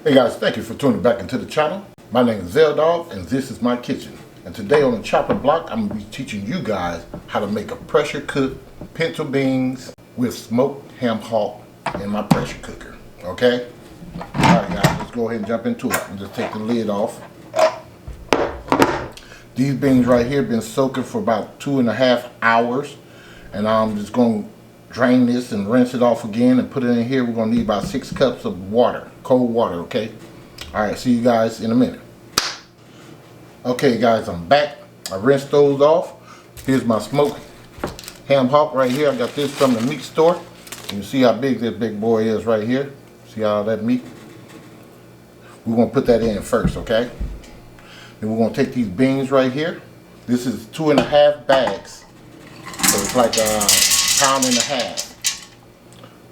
Hey guys, thank you for tuning back into the channel. My name is VELDOGGS and this is my kitchen. And today on the chopping block, I'm going to be teaching you guys how to make a pressure cooked pinto beans with smoked ham hock in my pressure cooker. Okay? Alright guys, let's go ahead and jump into it. And just take the lid off. These beans right here have been soaking for about 2.5 hours. And I'm just going to drain this and rinse it off again and put it in here. We're going to need about 6 cups of water, cold water, okay? Alright, see you guys in a minute. Okay guys, I'm back. I rinsed those off. Here's my smoked ham hock right here. I got this from the meat store. You can see how big this big boy is right here. See all that meat? We're going to put that in first, okay? Then we're going to take these beans right here. This is 2.5 bags. So it's like a pound and a half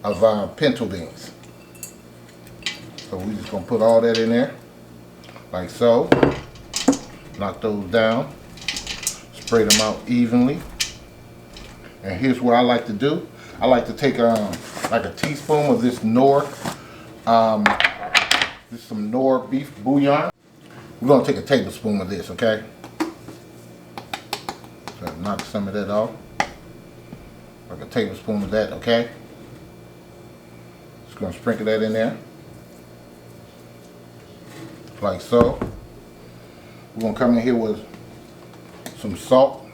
of pinto beans. So we're just going to put all that in there. Like so. Knock those down. Spread them out evenly. And here's what I like to do. I like to take like a teaspoon of this Knorr. This is some Knorr beef bouillon. We're going to take a tablespoon of this, okay? So knock some of that off. Like a tablespoon of that, okay? Just going to sprinkle that in there. Like so. We're going to come in here with some salt.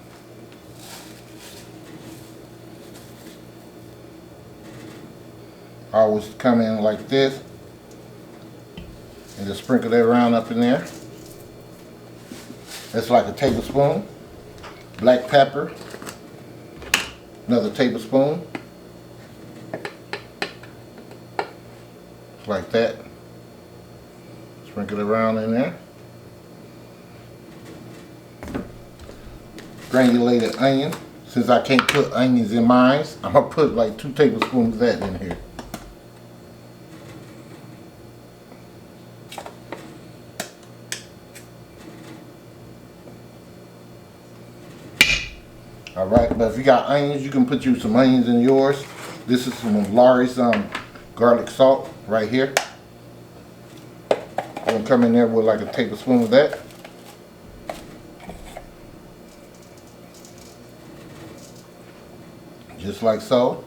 I always come in like this and just sprinkle that around up in there. That's like a tablespoon. Black pepper, another tablespoon. Like that. Sprinkle it around in there. Granulated onion. Since I can't put onions in mine, I'm going to put like 2 tablespoons of that in here. Alright, but if you got onions, you can put you some onions in yours. This is some Lawry's garlic salt right here. I'm going to come in there with like a tablespoon of that. Just like so.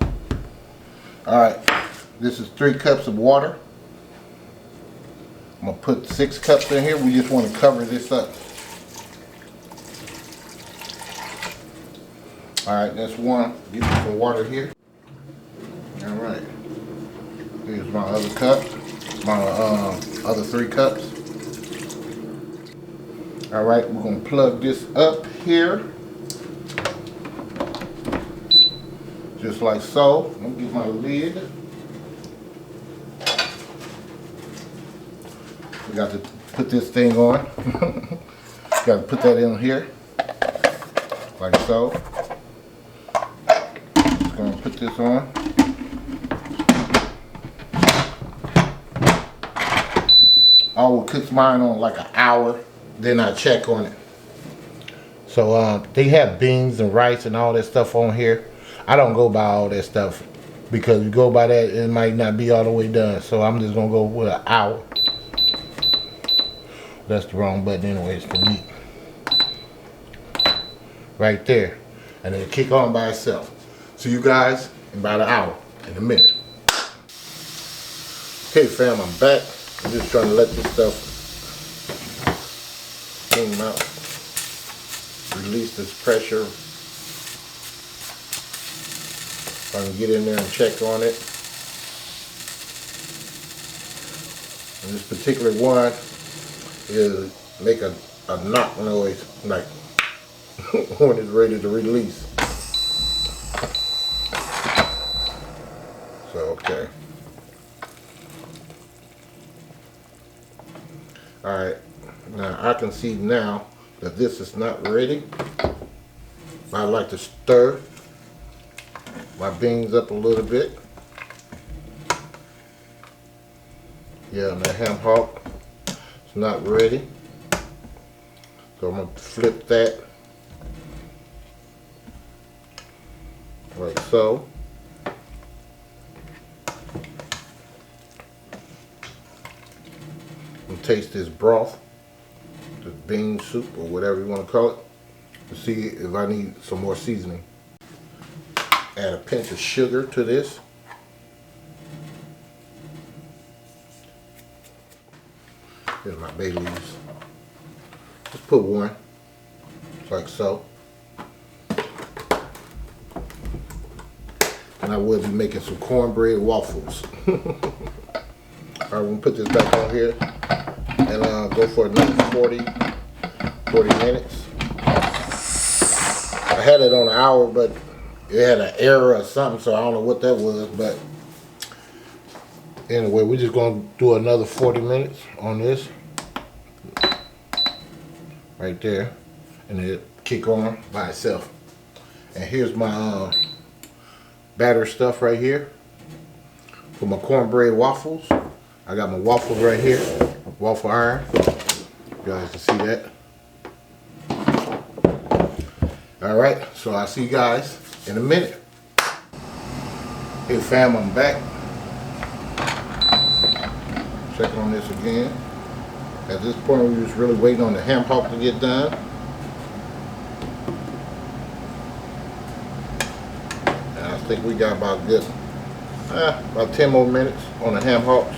Alright, this is 3 cups of water. I'm going to put 6 cups in here. We just want to cover this up. Alright, that's one. Get some water here. Alright. Here's my other cup. My other 3 cups. Alright, we're going to plug this up here. Just like so. I'm going to get my lid. We got to put this thing on. Got to put that in here. Like so. Just going to put this on. I will cook mine on like an hour. Then I check on it. So they have beans and rice and all that stuff on here. I don't go by all that stuff because if you go by that, it might not be all the way done. So I'm just going to go with an hour. That's the wrong button anyway, it's the meat. Right there. And it'll kick on by itself. See you guys in about an hour, in a minute. Okay fam, I'm back. I'm just trying to let this stuff clean out. Release this pressure. I can get in there and check on it. And this particular one is make a knock noise like when it's ready to release. So okay. Alright, now I can see now that this is not ready. I like to stir my beans up a little bit. Yeah, and the ham hock is not ready. So I'm going to flip that like so. I'm gonna taste this broth, this bean soup or whatever you want to call it, to see if I need some more seasoning. Add a pinch of sugar to this. Here's my bay leaves. Just put one, like so. And I will be making some cornbread waffles. Alright, we're gonna put this back on here and go for another 40 minutes. I had it on an hour, but it had an error or something, so I don't know what that was. But anyway, we're just gonna do another 40 minutes on this. Right there. And it'll kick on by itself. And here's my batter stuff right here for my cornbread waffles. I got my waffles right here, waffle iron. You guys can see that. Alright, so I'll see you guys in a minute. Hey fam, I'm back. Checking on this again. At this point, we was really waiting on the ham hock to get done. And I think we got about good, about 10 more minutes on the ham hocks.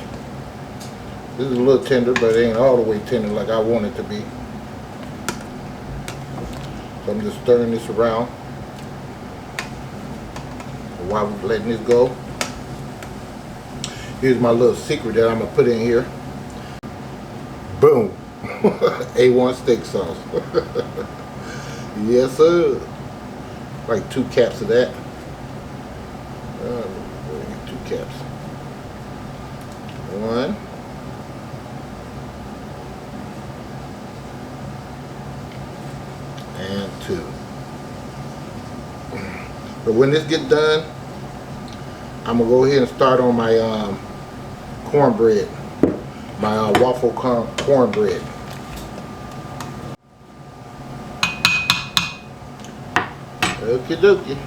This is a little tender, but it ain't all the way tender like I want it to be. So I'm just stirring this around while we're letting this go. Here's my little secret that I'm gonna put in here. Boom. A1 steak sauce. Yes sir. Like 2 caps of that. 2 caps. 1. And 2. But when this gets done, I'm gonna go ahead and start on my cornbread, my waffle cornbread. Okie dokie.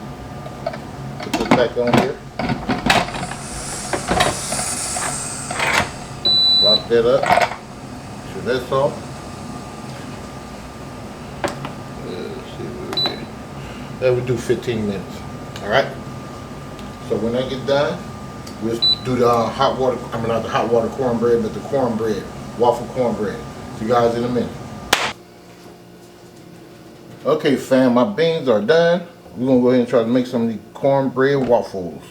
Put this back on here. Lock that up. So that's all. Let's see what we do. That would do 15 minutes. Alright. So when I get done, we'll do the hot water, I mean not the hot water cornbread, but the cornbread, waffle cornbread. See you guys in a minute. Okay fam, my beans are done. We're gonna go ahead and try to make some of the cornbread waffles.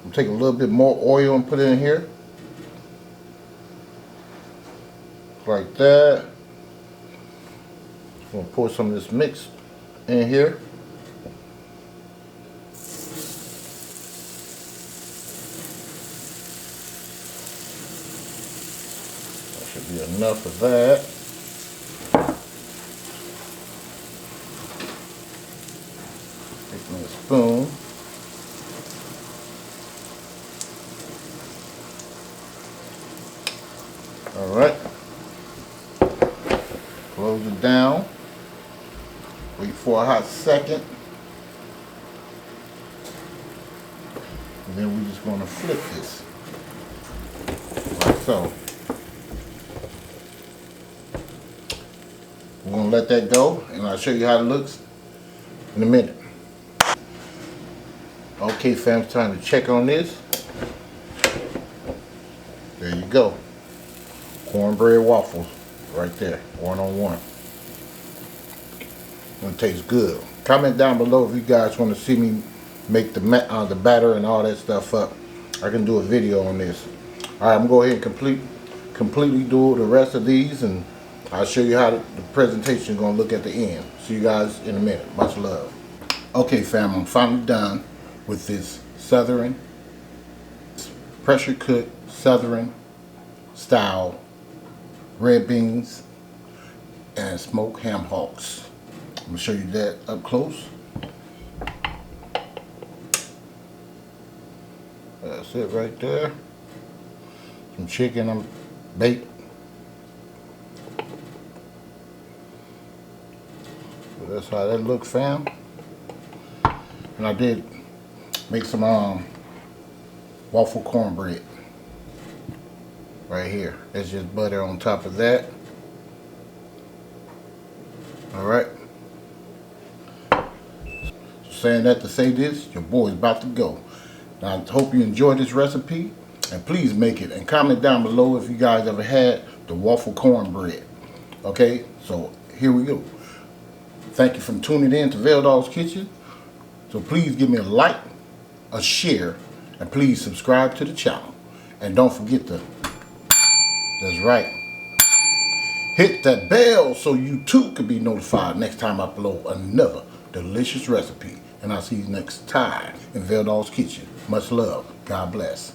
I'm take a little bit more oil and put it in here. Like that. I'm gonna pour some of this mix in here. Should be enough of that. Take me a spoon. Alright. Close it down. Wait for a hot second. And then we're just going to flip this. Like so. We're going to let that go, and I'll show you how it looks in a minute. Okay fam, it's time to check on this. There you go. Cornbread waffles right there, 1-on-1. It tastes good. Comment down below if you guys want to see me make the batter and all that stuff up. I can do a video on this. Alright, I'm going to go ahead and completely do the rest of these, and I'll show you how the presentation is going to look at the end. See you guys in a minute. Much love. Okay fam, I'm finally done with this Southern, pressure cooked Southern style red beans and smoked ham hocks. I'm going to show you that up close. That's it right there. Some chicken I'm baked. So that's how that looks, fam. And I did make some waffle cornbread. right here. That's just butter on top of that. Alright. Saying that to say this, your boy is about to go. Now I hope you enjoyed this recipe, and please make it and comment down below if you guys ever had the waffle cornbread. Okay, so here we go. Thank you for tuning in to VELDOGGS Kitchen. So please give me a like, a share, and please subscribe to the channel. And don't forget to, that's right, hit that bell so you too can be notified next time I upload another delicious recipe. And I'll see you next time in VELDOGG'S Kitchen. Much love. God bless.